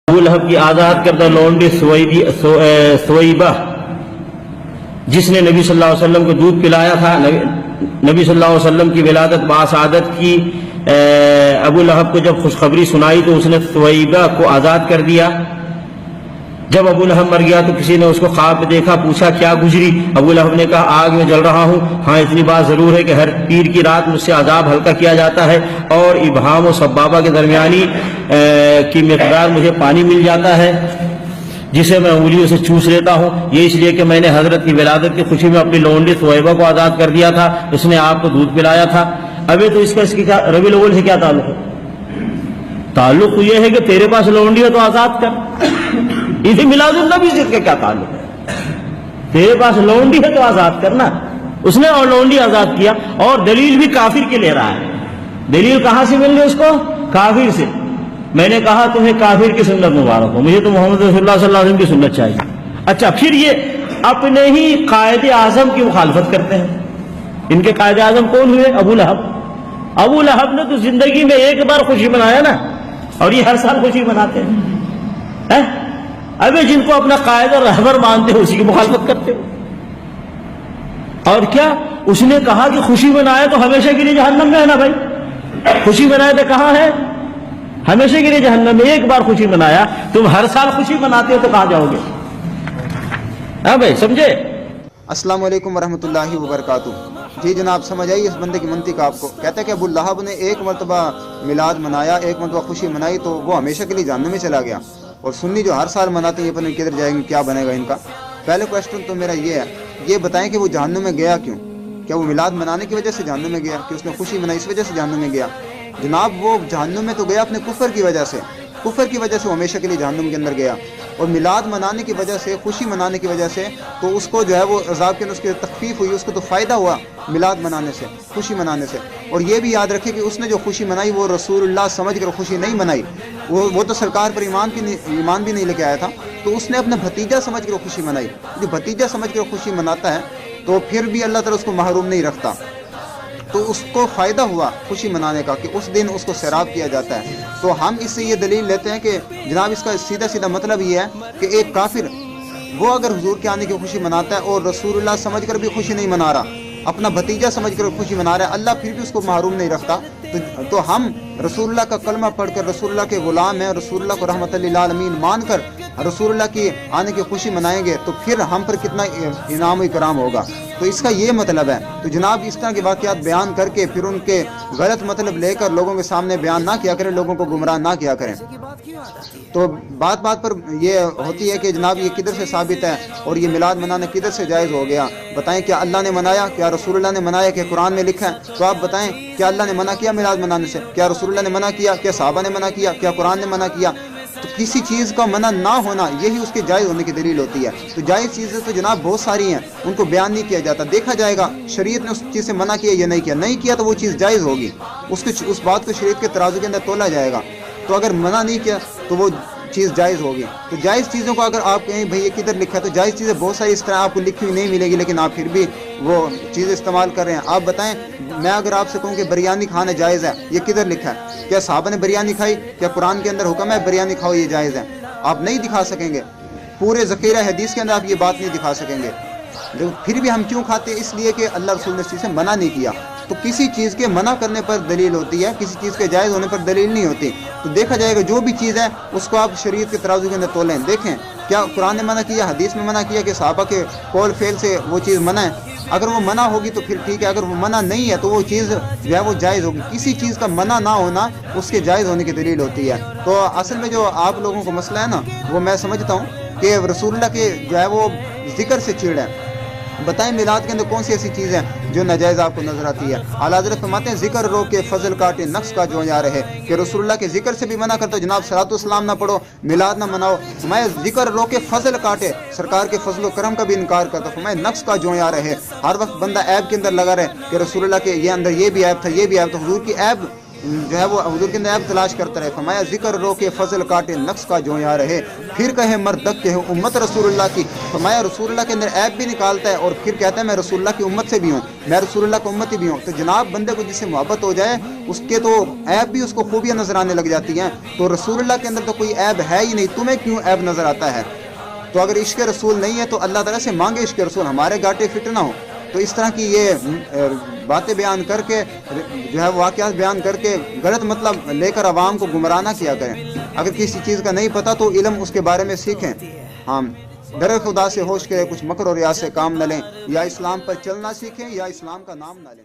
ابو لہب کی آزاد کردہ لونڈی سویبہ جس نے نبی صلی اللہ علیہ وسلم کو دودھ پلایا تھا، نبی صلی اللہ علیہ وسلم کی ولادت باسعادت کی ابو لہب کو جب خوشخبری سنائی تو اس نے سویبہ کو آزاد کر دیا۔ جب ابو لہب مر گیا تو کسی نے اس کو خواب میں دیکھا، پوچھا کیا گزری؟ ابو لہب نے کہا آگ میں جل رہا ہوں، ہاں اتنی بات ضرور ہے کہ ہر پیر کی رات مجھ سے عذاب ہلکا کیا جاتا ہے اور ابہام و سبابہ کے درمیانی کی مقدار مجھے پانی مل جاتا ہے جسے میں انگلیوں سے چوس لیتا ہوں، یہ اس لیے کہ میں نے حضرت کی ولادت کی خوشی میں اپنی لونڈی سویبہ کو آزاد کر دیا تھا، اس نے آپ کو دودھ پلایا تھا۔ ابھی تو اس کی کیا ربیع الاول سے کیا تعلق ہے؟ تعلق یہ ہے کہ تیرے پاس لونڈی ہے تو آزاد کر۔ اسے میلاد النبی سے کیا تعلق ہے؟ تیرے پاس لونڈی ہے تو آزاد کرنا۔ اس نے اور لونڈی آزاد کیا، اور دلیل بھی کافر کے لے رہا ہے۔ دلیل کہاں سے مل رہی اس کو؟ کافر سے۔ میں نے کہا تمہیں کافر کی سنت مبارک ہو، مجھے تو محمد رسول اللہ صلی اللہ علیہ وسلم کی سنت چاہیے۔ اچھا، پھر یہ اپنے ہی قائد اعظم کی مخالفت کرتے ہیں۔ ان کے قائد اعظم کون ہوئے؟ ابو لہب۔ ابو لہب نے تو زندگی میں ایک بار خوشی منایا نا، اور یہ ہر سال خوشی مناتے ہیں۔ ابھی جن کو اپنا قائد اور رہبر مانتے ہو اسی کی مخالفت کرتے ہو۔ اور کیا اس نے کہا کہ خوشی منائے تو ہمیشہ کے لیے جہنم میں ہے نا بھائی؟ خوشی منائے تو کہاں ہے؟ ہمیشہ کے لیے جہنم میں۔ ایک بار خوشی منایا، تم ہر سال خوشی مناتے ہو تو کہاں جاؤ گے؟ ہاں بھائی، سمجھے؟ السلام علیکم ورحمۃ اللہ وبرکاتہ۔ جی جناب، سمجھ آئی اس بندے کی منطق آپ کو؟ کہتا ہے کہ ابو لہب نے ایک مرتبہ میلاد منایا، ایک مرتبہ خوشی منائی تو وہ ہمیشہ کے لیے جہنم میں چلا گیا، اور سنی جو ہر سال مناتے ہیں یہ پتہ نہیں کدھر جائیں گے، کیا بنے گا ان کا۔ پہلے کویسچن تو میرا یہ ہے، یہ بتائیں کہ وہ جہنم میں گیا کیوں؟ کیا وہ میلاد منانے کی وجہ سے جہنم میں گیا کہ اس نے خوشی منائی اس وجہ سے جہنم میں گیا؟ جناب وہ جہنم میں تو گیا اپنے کفر کی وجہ سے، کفر کی وجہ سے وہ ہمیشہ کے لیے جہنم کے اندر گیا، اور میلاد منانے کی وجہ سے، خوشی منانے کی وجہ سے تو اس کو جو ہے وہ عذاب کے اندر اس کی تخفیف ہوئی، اس کو تو فائدہ ہوا میلاد منانے سے، خوشی منانے سے۔ اور یہ بھی یاد رکھے کہ اس نے جو خوشی منائی وہ رسول اللہ سمجھ کر خوشی نہیں منائی، وہ تو سرکار پر ایمان بھی نہیں لے کے آیا تھا، تو اس نے اپنا بھتیجا سمجھ کر خوشی منائی۔ جو بھتیجا سمجھ کر خوشی مناتا ہے تو پھر بھی اللہ تعالیٰ اس کو محروم نہیں رکھتا، تو اس کو فائدہ ہوا خوشی منانے کا کہ اس دن اس کو سیراب کیا جاتا ہے۔ تو ہم اس سے یہ دلیل لیتے ہیں کہ جناب اس کا سیدھا مطلب یہ ہے کہ ایک کافر وہ اگر حضور کے آنے کی خوشی مناتا ہے اور رسول اللہ سمجھ کر بھی خوشی نہیں منا رہا، اپنا بھتیجا سمجھ کر خوشی منا رہا ہے، اللہ پھر بھی اس کو محروم نہیں رکھتا، تو ہم رسول اللہ کا کلمہ پڑھ کر رسول اللہ کے غلام ہیں، رسول اللہ کو رحمت للعالمین مان کر رسول اللہ کی آنے کی خوشی منائیں گے تو پھر ہم پر کتنا انعام و اکرام ہوگا۔ تو اس کا یہ مطلب ہے۔ تو جناب اس طرح کے واقعات بیان کر کے پھر ان کے غلط مطلب لے کر لوگوں کے سامنے بیان نہ کیا کریں، لوگوں کو گمراہ نہ کیا کریں۔ تو بات پر یہ ہوتی ہے کہ جناب یہ کدھر سے ثابت ہے اور یہ میلاد منانا کدھر سے جائز ہو گیا؟ بتائیں، کیا اللہ نے منایا؟ کیا رسول اللہ نے منایا؟ کہ قرآن میں لکھا ہے؟ تو آپ بتائیں، کیا اللہ نے منع کیا میلاد منانے سے؟ کیا رسول اللہ نے منع کیا؟ کیا صحابہ نے منع کیا؟ کیا قرآن نے منع کیا؟ تو کسی چیز کا منع نہ ہونا یہی اس کے جائز ہونے کی دلیل ہوتی ہے۔ تو جائز چیزیں تو جناب بہت ساری ہیں، ان کو بیان نہیں کیا جاتا، دیکھا جائے گا شریعت نے اس چیز سے منع کیا یا نہیں کیا تو وہ چیز جائز ہوگی، اس بات کو شریعت کے ترازو کے اندر تولا جائے گا۔ تو اگر منع نہیں کیا تو وہ چیز جائز ہوگی۔ تو جائز چیزوں کو اگر آپ کہیں بھئی یہ کدھر لکھا ہے، تو جائز چیزیں بہت ساری اس طرح آپ کو لکھی ہوئی نہیں ملے گی، لیکن آپ پھر بھی وہ چیزیں استعمال کر رہے ہیں۔ آپ بتائیں، میں اگر آپ سے کہوں کہ بریانی کھانا جائز ہے، یہ کدھر لکھا ہے؟ کیا صحابہ نے بریانی کھائی؟ کیا قرآن کے اندر حکم ہے بریانی کھاؤ یہ جائز ہے؟ آپ نہیں دکھا سکیں گے، پورے ذخیرہ حدیث کے اندر آپ یہ بات نہیں دکھا سکیں گے۔ پھر بھی ہم کیوں کھاتے ہیں؟ اس لیے کہ اللہ رسول نے اس چیز سے منع نہیں کیا۔ تو کسی چیز کے منع کرنے پر دلیل ہوتی ہے، کسی چیز کے جائز ہونے پر دلیل نہیں ہوتی۔ تو دیکھا جائے گا جو بھی چیز ہے اس کو آپ شریعت کے ترازو کے اندر تولیں، دیکھیں کیا قرآن نے منع کیا، حدیث میں منع کیا، کہ صحابہ کے قول فعل سے وہ چیز منع ہے؟ اگر وہ منع ہوگی تو پھر ٹھیک ہے، اگر وہ منع نہیں ہے تو وہ چیز جو ہے وہ جائز ہوگی۔ کسی چیز کا منع نہ ہونا اس کے جائز ہونے کی دلیل ہوتی ہے۔ تو اصل میں جو آپ لوگوں کو مسئلہ ہے نا، وہ میں سمجھتا ہوں کہ رسول اللہ کے جو ہے وہ ذکر سے چڑ ہے۔ بتائیں میلاد کے اندر کون سی ایسی چیز ہے جو ناجائز آپ کو نظر آتی ہے؟ اعلیٰ حضرت فرماتے ہیں ذکر رو کے فضل کاٹے نقص کا جو یا رہے، کہ رسول اللہ کے ذکر سے بھی منع کرتا ہو، جناب صلاۃ والسلام نہ پڑھو، میلاد نہ مناؤ۔ فرمایا ذکر رو کے فضل کاٹے، سرکار کے فضل و کرم کا بھی انکار کرتا۔ فرمایا نقص کا جو یا رہے، ہر وقت بندہ عیب کے اندر لگا رہے کہ رسول اللہ کے یہ اندر یہ بھی عیب تھا، یہ بھی عیب تھا۔ حضور کی عیب جو ہے وہ حضور کے اندر عیب تلاش کرتا رہے. فرمایا ذکر رو کے فضل کاٹے نقص کا جو یہاں رہے, پھر کہے مردک کے امت رسول اللہ کی. فرمایا رسول اللہ کے اندر عیب بھی نکالتا ہے اور پھر کہتا ہے میں رسول اللہ کی امت سے بھی ہوں, میں رسول اللہ کی امتی بھی ہوں. تو جناب بندے کو جس سے محبت ہو جائے اس کے تو عیب بھی اس کو خوبیاں نظر آنے لگ جاتی ہیں. تو رسول اللہ کے اندر تو کوئی عیب ہے ہی نہیں, تمہیں کیوں عیب نظر آتا ہے؟ تو اگر عشق رسول نہیں ہے تو اللہ تعالیٰ سے مانگے عشق رسول, ہمارے گاٹے فٹ نہ ہو. تو اس طرح کی یہ باتیں بیان کر کے جو ہے واقعات بیان کر کے غلط مطلب لے کر عوام کو گمراہ نہ کیا کریں. اگر کسی چیز کا نہیں پتہ تو علم اس کے بارے میں سیکھیں. ہاں ڈر خدا سے ہوش کے کچھ مکر اور ریاض سے کام نہ لیں, یا اسلام پر چلنا سیکھیں یا اسلام کا نام نہ لیں.